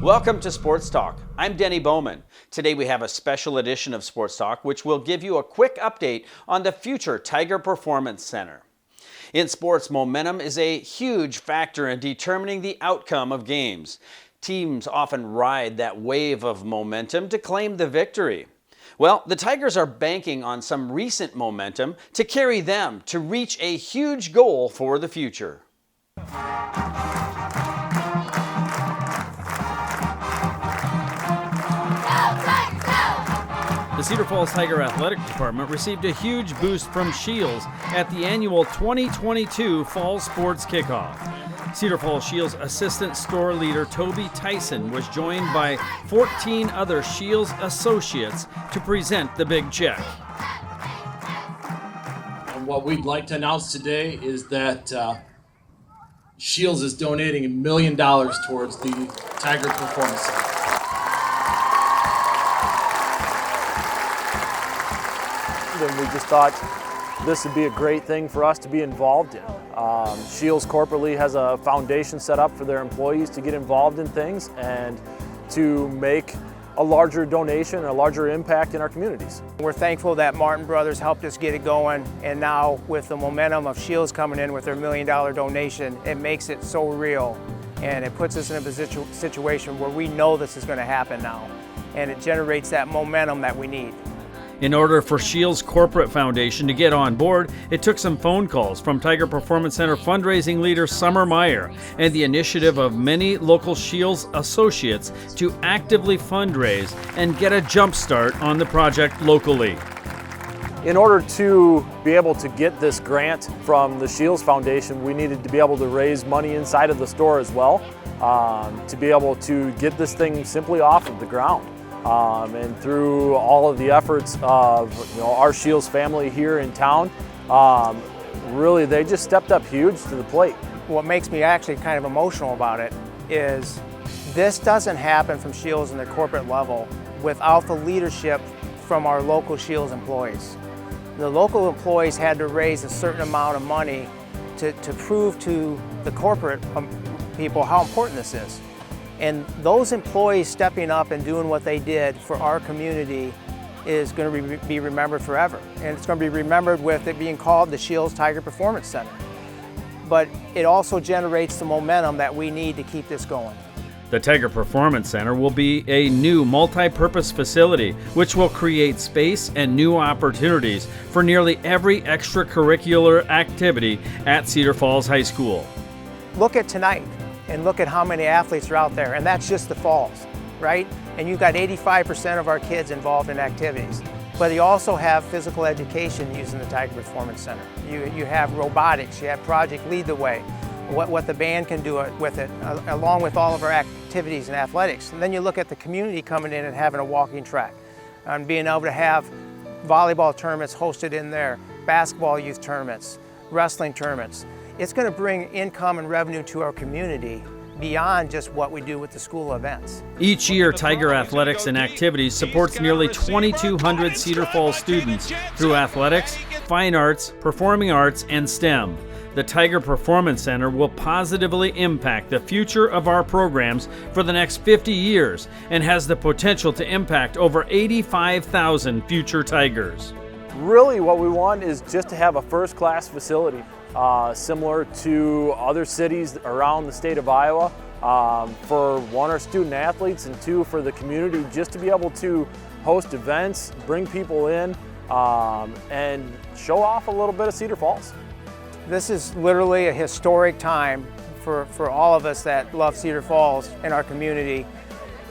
Welcome to Sports Talk. I'm Denny Bowman. Today we have a special edition of Sports Talk which will give you a quick update on the future Tiger Performance Center. In sports, momentum is a huge factor in determining the outcome of games. Teams often ride that wave of momentum to claim the victory. Well, the Tigers are banking on some recent momentum to carry them to reach a huge goal for the future. The Cedar Falls Tiger Athletic Department received a huge boost from Scheels at the annual 2022 Fall Sports Kickoff. Cedar Falls Scheels assistant store leader Toby Tyson was joined by 14 other Scheels associates to present the big check. And what we'd like to announce today is that Scheels is donating $1 million towards the Tiger Performance Center. And we just thought this would be a great thing for us to be involved in. Scheels corporately has a foundation set up for their employees to get involved in things and to make a larger donation, a larger impact in our communities. We're thankful that Martin Brothers helped us get it going, and now with the momentum of Scheels coming in with their $1 million donation, it makes it so real, and it puts us in a situation where we know this is going to happen now, and it generates that momentum that we need. In order for Scheels Corporate Foundation to get on board, it took some phone calls from Tiger Performance Center fundraising leader Summer Meyer and the initiative of many local Scheels associates to actively fundraise and get a jump start on the project locally. In order to be able to get this grant from the Scheels Foundation, we needed to be able to raise money inside of the store as well, to be able to get this thing simply off of the ground. And through all of the efforts of our Scheels family here in town, really they just stepped up huge to the plate. What makes me actually kind of emotional about it is this doesn't happen from Scheels in the corporate level without the leadership from our local Scheels employees. The local employees had to raise a certain amount of money to prove to the corporate people how important this is. And those employees stepping up and doing what they did for our community is going to be remembered forever. And it's going to be remembered with it being called the Scheels Tiger Performance Center. But it also generates the momentum that we need to keep this going. The Tiger Performance Center will be a new multi-purpose facility which will create space and new opportunities for nearly every extracurricular activity at Cedar Falls High School. Look at tonight. And look at how many athletes are out there, and that's just the falls, right? And you've got 85% of our kids involved in activities. But you also have physical education using the Tiger Performance Center. You have robotics, you have Project Lead the Way, what the band can do with it, along with all of our activities and athletics. And then you look at the community coming in and having a walking track, and being able to have volleyball tournaments hosted in there, basketball youth tournaments, wrestling tournaments. It's going to bring income and revenue to our community beyond just what we do with the school events. Each year, Tiger Athletics and Activities supports nearly 2,200 Cedar Falls students through athletics, fine arts, performing arts, and STEM. The Tiger Performance Center will positively impact the future of our programs for the next 50 years and has the potential to impact over 85,000 future Tigers. Really what we want is just to have a first-class facility. Similar to other cities around the state of Iowa, for one, our student athletes, and two, for the community, just to be able to host events, bring people in, and show off a little bit of Cedar Falls. This is literally a historic time for all of us that love Cedar Falls in our community,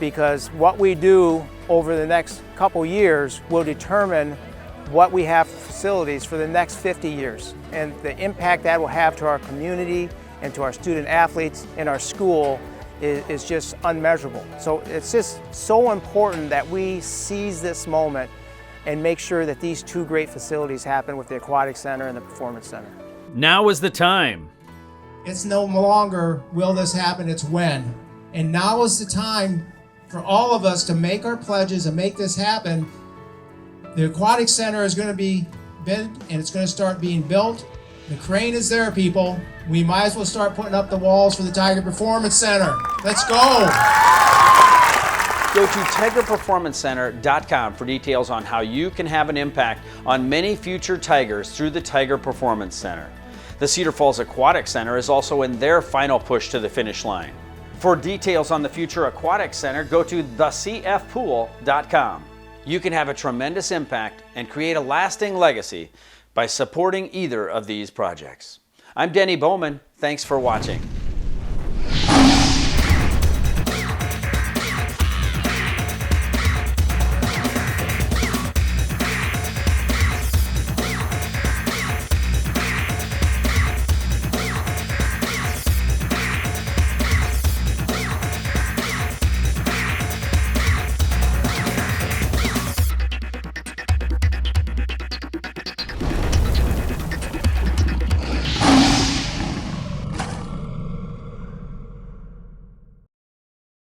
because what we do over the next couple years will determine what we have facilities for the next 50 years, and the impact that will have to our community and to our student athletes in our school is just unmeasurable. So it's just so important that we seize this moment and make sure that these two great facilities happen with the Aquatic Center and the Performance Center. Now is the time. It's no longer will this happen, it's when. And now is the time for all of us to make our pledges and make this happen. The Aquatic Center is going to be bid and it's going to start being built. The crane is there, people. We might as well start putting up the walls for the Tiger Performance Center. Let's go. Go to TigerPerformanceCenter.com for details on how you can have an impact on many future Tigers through the Tiger Performance Center. The Cedar Falls Aquatic Center is also in their final push to the finish line. For details on the future Aquatic Center, go to thecfpool.com. You can have a tremendous impact and create a lasting legacy by supporting either of these projects. I'm Denny Bowman. Thanks for watching.